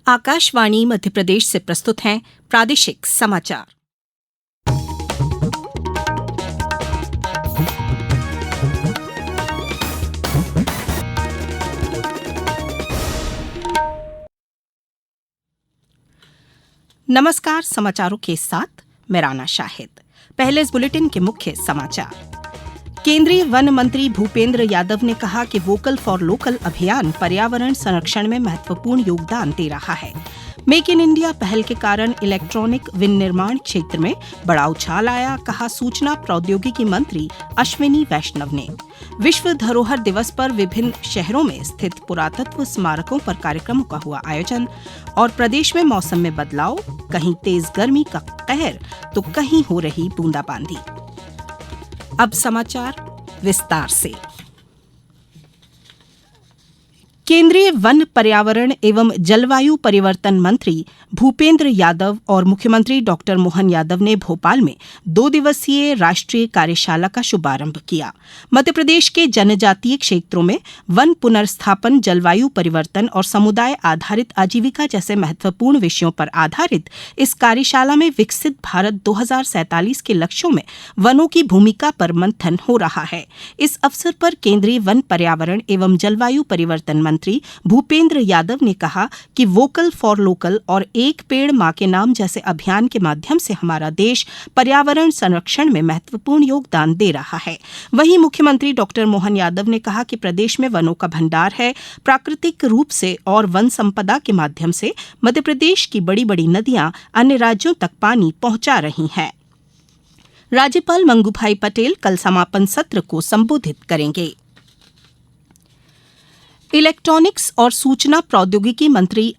आकाशवाणी मध्य प्रदेश से प्रस्तुत हैं प्रादेशिक समाचार। नमस्कार, समाचारों के साथ मैं राना शाहिद। पहले इस बुलेटिन के मुख्य समाचार। केंद्रीय वन मंत्री भूपेंद्र यादव ने कहा कि वोकल फॉर लोकल अभियान पर्यावरण संरक्षण में महत्वपूर्ण योगदान दे रहा है। मेक इन इंडिया पहल के कारण इलेक्ट्रॉनिक विनिर्माण क्षेत्र में बड़ा उछाल आया, कहा सूचना प्रौद्योगिकी मंत्री अश्विनी वैष्णव ने। विश्व धरोहर दिवस पर विभिन्न शहरों में स्थित पुरातत्व स्मारकों पर कार्यक्रमों का हुआ आयोजन। और प्रदेश में मौसम में बदलाव, कहीं तेज गर्मी का कहर तो कहीं हो रही बूंदाबांदी। अब समाचार विस्तार से। केंद्रीय वन, पर्यावरण एवं जलवायु परिवर्तन मंत्री भूपेंद्र यादव और मुख्यमंत्री डॉक्टर मोहन यादव ने भोपाल में 2 दिवसीय राष्ट्रीय कार्यशाला का शुभारंभ किया। मध्य प्रदेश के जनजातीय क्षेत्रों में वन पुनर्स्थापन, जलवायु परिवर्तन और समुदाय आधारित आजीविका जैसे महत्वपूर्ण विषयों पर आधारित इस कार्यशाला में विकसित भारत 2047 के लक्ष्यों में वनों की भूमिका पर मंथन हो रहा है। इस अवसर पर केंद्रीय वन, पर्यावरण एवं जलवायु परिवर्तन मंत्री भूपेंद्र यादव ने कहा कि वोकल फॉर लोकल और एक पेड़ मां के नाम जैसे अभियान के माध्यम से हमारा देश पर्यावरण संरक्षण में महत्वपूर्ण योगदान दे रहा है। वहीं मुख्यमंत्री डॉक्टर मोहन यादव ने कहा कि प्रदेश में वनों का भंडार है। प्राकृतिक रूप से और वन संपदा के माध्यम से मध्य प्रदेश की बड़ी बड़ी नदियां अन्य राज्यों तक पानी पहुंचा रही हैं। राज्यपाल मंगू भाई पटेल कल समापन सत्र को संबोधित करेंगे। इलेक्ट्रॉनिक्स और सूचना प्रौद्योगिकी मंत्री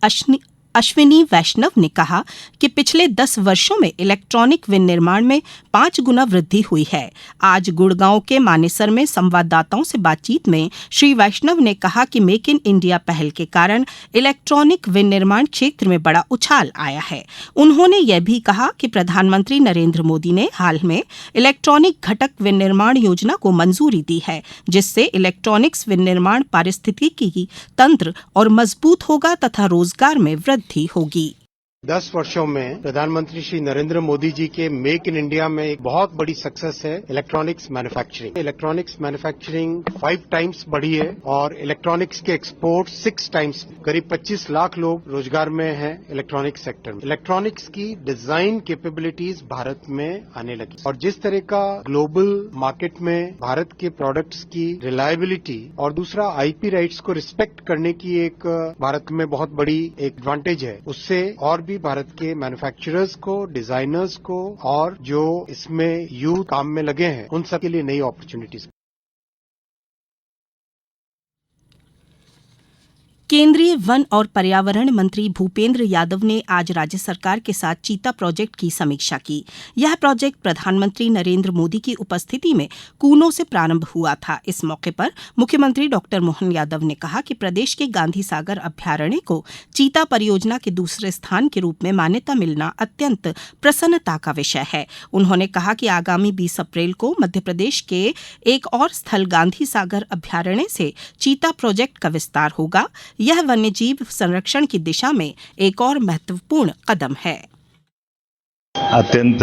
अश्विनी वैष्णव ने कहा कि पिछले 10 वर्षों में इलेक्ट्रॉनिक विनिर्माण में 5 गुना वृद्धि हुई है। आज गुड़गांव के मानेसर में संवाददाताओं से बातचीत में श्री वैष्णव ने कहा कि मेक इन इंडिया पहल के कारण इलेक्ट्रॉनिक विनिर्माण क्षेत्र में बड़ा उछाल आया है। उन्होंने यह भी कहा कि प्रधानमंत्री नरेंद्र मोदी ने हाल में इलेक्ट्रॉनिक घटक विनिर्माण योजना को मंजूरी दी है, जिससे इलेक्ट्रॉनिक्स विनिर्माण पारिस्थितिकी तंत्र और मजबूत होगा तथा रोजगार में वृद्धि होगी। 10 वर्षों में प्रधानमंत्री श्री नरेंद्र मोदी जी के मेक इन इंडिया में एक बहुत बड़ी सक्सेस है electronics manufacturing. Electronics manufacturing 5 times बढ़ी है और इलेक्ट्रॉनिक्स के एक्सपोर्ट 6 टाइम्स। करीब 25 लाख लोग रोजगार में हैं इलेक्ट्रॉनिक्स सेक्टर में। इलेक्ट्रॉनिक्स की डिजाइन कैपेबिलिटीज भारत में आने लगी और जिस तरह का ग्लोबल मार्केट में भारत के प्रोडक्ट्स की रिलायबिलिटी और दूसरा आईपी राइट्स को रिस्पेक्ट करने की एक भारत में बहुत बड़ी एक एडवांटेज है, उससे और भी भारत के मैन्युफैक्चरर्स को, डिजाइनर्स को और जो इसमें यूथ काम में लगे हैं उन सब के लिए नई अपॉर्चुनिटीज। केंद्रीय वन और पर्यावरण मंत्री भूपेंद्र यादव ने आज राज्य सरकार के साथ चीता प्रोजेक्ट की समीक्षा की। यह प्रोजेक्ट प्रधानमंत्री नरेंद्र मोदी की उपस्थिति में कूनो से प्रारंभ हुआ था। इस मौके पर मुख्यमंत्री डॉक्टर मोहन यादव ने कहा कि प्रदेश के गांधी सागर अभ्यारण्य को चीता परियोजना के दूसरे स्थान के रूप में मान्यता मिलना अत्यंत प्रसन्नता का विषय है। उन्होंने कहा कि आगामी 20 अप्रैल को मध्य प्रदेश के एक और स्थल गांधी सागर अभ्यारण्य से चीता प्रोजेक्ट का विस्तार होगा। यह वन्यजीव संरक्षण की दिशा में एक और महत्वपूर्ण कदम है। अत्यंत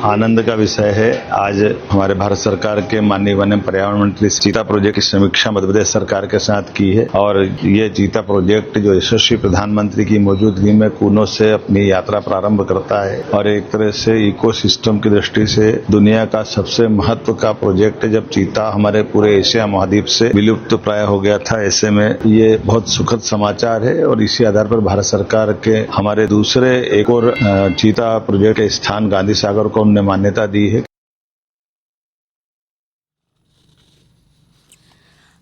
आनंद का विषय है। आज हमारे भारत सरकार के माननीय वन एवं पर्यावरण मंत्री चीता प्रोजेक्ट की समीक्षा मध्य प्रदेश सरकार के साथ की है और ये चीता प्रोजेक्ट जो यशस्वी प्रधानमंत्री की मौजूदगी में कूनो से अपनी यात्रा प्रारंभ करता है और एक तरह से इकोसिस्टम की दृष्टि से दुनिया का सबसे महत्व का प्रोजेक्ट है। जब चीता हमारे पूरे एशिया महाद्वीप से विलुप्त प्राय हो गया था, ऐसे में ये बहुत सुखद समाचार है और इसी आधार पर भारत सरकार के हमारे दूसरे एक और चीता प्रोजेक्ट स्थान गांधी सागर को उन्होंने मान्यता दी है।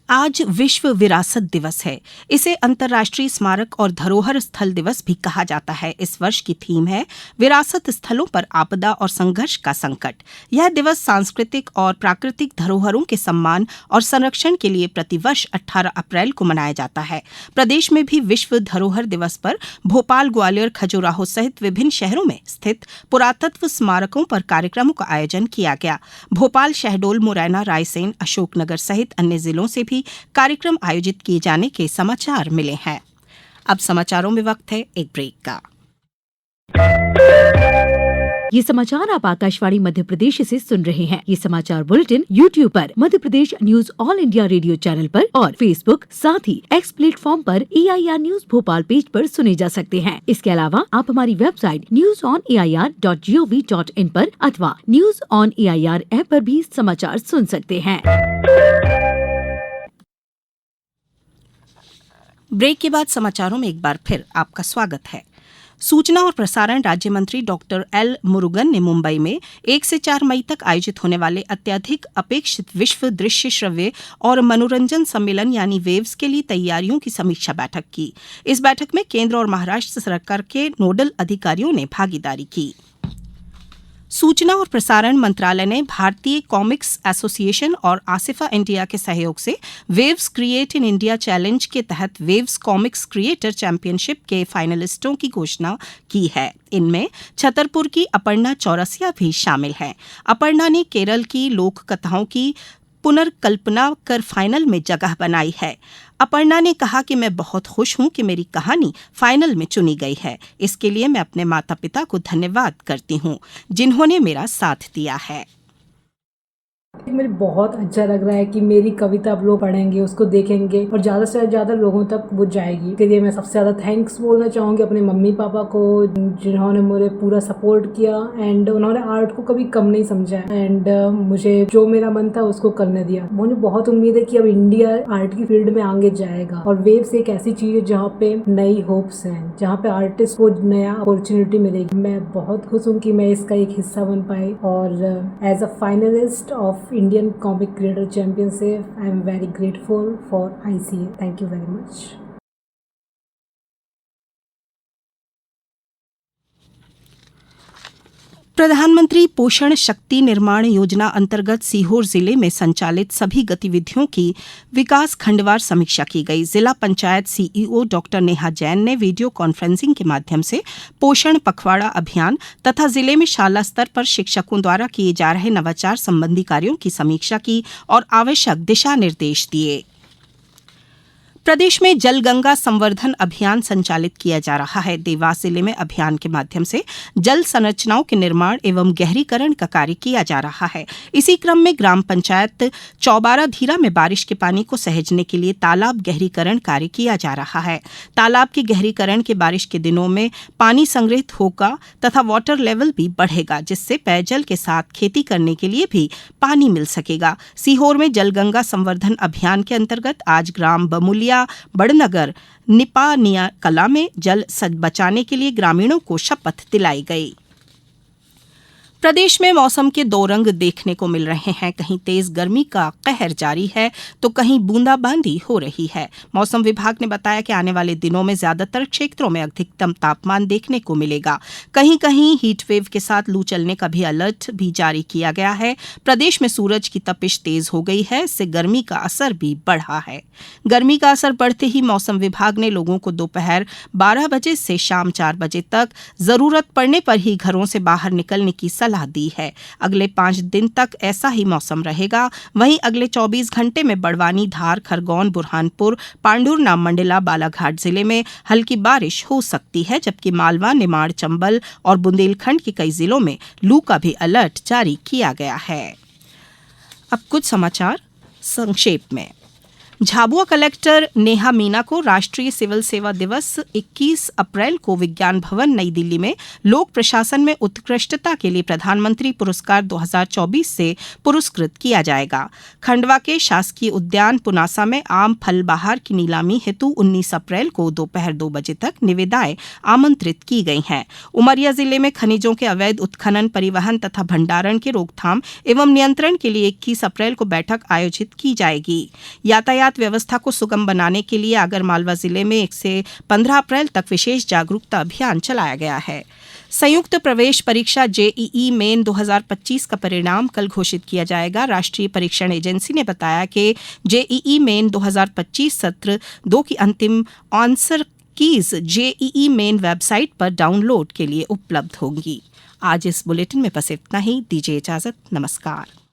आज विश्व विरासत दिवस है। इसे अंतर्राष्ट्रीय स्मारक और धरोहर स्थल दिवस भी कहा जाता है। इस वर्ष की थीम है विरासत स्थलों पर आपदा और संघर्ष का संकट। यह दिवस सांस्कृतिक और प्राकृतिक धरोहरों के सम्मान और संरक्षण के लिए प्रतिवर्ष 18 अप्रैल को मनाया जाता है। प्रदेश में भी विश्व धरोहर दिवस पर भोपाल, ग्वालियर, खजुराहो सहित विभिन्न शहरों में स्थित पुरातत्व स्मारकों पर कार्यक्रमों का आयोजन किया गया। भोपाल, शहडोल, मुरैना, रायसेन, अशोकनगर सहित अन्य जिलों से भी कार्यक्रम आयोजित किए जाने के समाचार मिले हैं। अब समाचारों में वक्त है एक ब्रेक का। ये समाचार आप आकाशवाणी मध्य प्रदेश से सुन रहे हैं। ये समाचार बुलेटिन YouTube पर, Madhya Pradesh news All India Radio channel पर और फेसबुक, साथ ही एक्स प्लेटफॉर्म पर AIR न्यूज भोपाल पेज पर सुने जा सकते हैं। इसके अलावा आप हमारी वेबसाइट newsonair.gov.in पर अथवा न्यूज ऑन AIR ऐप पर भी समाचार सुन सकते हैं। ब्रेक के बाद समाचारों में एक बार फिर आपका स्वागत है। सूचना और प्रसारण राज्य मंत्री डॉक्टर एल मुरुगन ने मुंबई में 1 से 4 मई तक आयोजित होने वाले अत्यधिक अपेक्षित विश्व दृश्य श्रव्य और मनोरंजन सम्मेलन यानी वेव्स के लिए तैयारियों की समीक्षा बैठक की। इस बैठक में केंद्र और महाराष्ट्र सरकार के नोडल अधिकारियों ने भागीदारी की। सूचना और प्रसारण मंत्रालय ने भारतीय कॉमिक्स एसोसिएशन और आसिफा इंडिया के सहयोग से waves create in India challenge के तहत वेव्स कॉमिक्स क्रिएटर चैंपियनशिप के फाइनलिस्टों की घोषणा की है। इनमें छतरपुर की अपर्णा चौरसिया भी शामिल हैं। अपर्णा ने केरल की लोक कथाओं की पुनर्कल्पना कर फाइनल में जगह बनाई है। अपर्णा ने कहा कि मैं बहुत खुश हूं कि मेरी कहानी फाइनल में चुनी गई है। इसके लिए मैं अपने माता पिता को धन्यवाद करती हूं, जिन्होंने मेरा साथ दिया है। मुझे बहुत अच्छा लग रहा है कि मेरी कविता अब लोग पढ़ेंगे, उसको देखेंगे और ज़्यादा से ज़्यादा लोगों तक वो जाएगी। इसके लिए मैं सबसे ज़्यादा थैंक्स बोलना चाहूँगी अपने मम्मी पापा को, जिन्होंने मुझे पूरा सपोर्ट किया एंड उन्होंने आर्ट को कभी कम नहीं समझा एंड मुझे जो मेरा मन था उसको करने दिया। मुझे बहुत उम्मीद है कि अब इंडिया आर्ट की फील्ड में आगे जाएगा और वेव्स एक ऐसी चीज़ है जहाँ पे नई होप्स हैं, जहाँ पे आर्टिस्ट को नया अपॉर्चुनिटी मिलेगी। मैं बहुत खुश हूँ कि मैं इसका एक हिस्सा बन पाई और as a finalist of Indian Comic Creator Championship, I am very grateful for ICA. Thank you very much. प्रधानमंत्री पोषण शक्ति निर्माण योजना अंतर्गत सीहोर जिले में संचालित सभी गतिविधियों की विकास खंडवार समीक्षा की गई। जिला पंचायत सीईओ डॉक्टर नेहा जैन ने वीडियो कॉन्फ्रेंसिंग के माध्यम से पोषण पखवाड़ा अभियान तथा जिले में शाला स्तर पर शिक्षकों द्वारा किए जा रहे नवाचार संबंधी कार्यों की समीक्षा की और आवश्यक दिशा निर्देश दिए। प्रदेश में जल गंगा संवर्धन अभियान संचालित किया जा रहा है। देवास जिले में अभियान के माध्यम से जल संरचनाओं के निर्माण एवं गहरीकरण का कार्य किया जा रहा है। इसी क्रम में ग्राम पंचायत चौबारा धीरा में बारिश के पानी को सहेजने के लिए तालाब गहरीकरण कार्य किया जा रहा है। तालाब के गहरीकरण के बारिश के दिनों में पानी संग्रहित होगा तथा वाटर लेवल भी बढ़ेगा, जिससे पेयजल के साथ खेती करने के लिए भी पानी मिल सकेगा। सीहोर में जल गंगा संवर्धन अभियान के अंतर्गत आज ग्राम बमुलिया बड़नगर निपानिया कला में जल बचाने के लिए ग्रामीणों को शपथ दिलाई गई। प्रदेश में मौसम के दो रंग देखने को मिल रहे हैं। कहीं तेज गर्मी का कहर जारी है तो कहीं बूंदाबांदी हो रही है। मौसम विभाग ने बताया कि आने वाले दिनों में ज्यादातर क्षेत्रों में अधिकतम तापमान देखने को मिलेगा। कहीं कहीं हीट वेव के साथ लू चलने का भी अलर्ट भी जारी किया गया है। प्रदेश में सूरज की तपिश तेज हो गई है, इससे गर्मी का असर भी बढ़ा है। गर्मी का असर बढ़ते ही मौसम विभाग ने लोगों को दोपहर 12 बजे से शाम 4 बजे तक जरूरत पड़ने पर ही घरों से बाहर निकलने की सलाह दी है। अगले 5 दिन तक ऐसा ही मौसम रहेगा। वहीं अगले 24 घंटे में बड़वानी, धार, खरगोन, बुरहानपुर, पांडुरना, मंडला, बालाघाट जिले में हल्की बारिश हो सकती है, जबकि मालवा, निमाड़, चंबल और बुंदेलखंड के कई जिलों में लू का भी अलर्ट जारी किया गया है। अब कुछ समाचार संक्षेप में। झाबुआ कलेक्टर नेहा मीना को राष्ट्रीय सिविल सेवा दिवस 21 अप्रैल को विज्ञान भवन नई दिल्ली में लोक प्रशासन में उत्कृष्टता के लिए प्रधानमंत्री पुरस्कार 2024 से पुरस्कृत किया जाएगा। खंडवा के शासकीय उद्यान पुनासा में आम फल बहार की नीलामी हेतु 19 अप्रैल को दोपहर 2 बजे तक निविदाएं आमंत्रित की गई हैं। उमरिया जिले में खनिजों के अवैध उत्खनन, परिवहन तथा भंडारण के रोकथाम एवं नियंत्रण के लिए 21 अप्रैल को बैठक आयोजित की जाएगी। यातायात व्यवस्था को सुगम बनाने के लिए आगरमालवा जिले में 1 से 15 अप्रैल तक विशेष जागरूकता अभियान चलाया गया है। संयुक्त प्रवेश परीक्षा जेईई मेन 2025 का परिणाम कल घोषित किया जाएगा। राष्ट्रीय परीक्षण एजेंसी ने बताया कि जेईई मेन 2025 सत्र 2 की अंतिम answer keys JEE main website पर डाउनलोड के लिए उपलब्ध होंगी। आज इस बुलेटिन में बस इतना ही। दीजिए इजाजत। नमस्कार।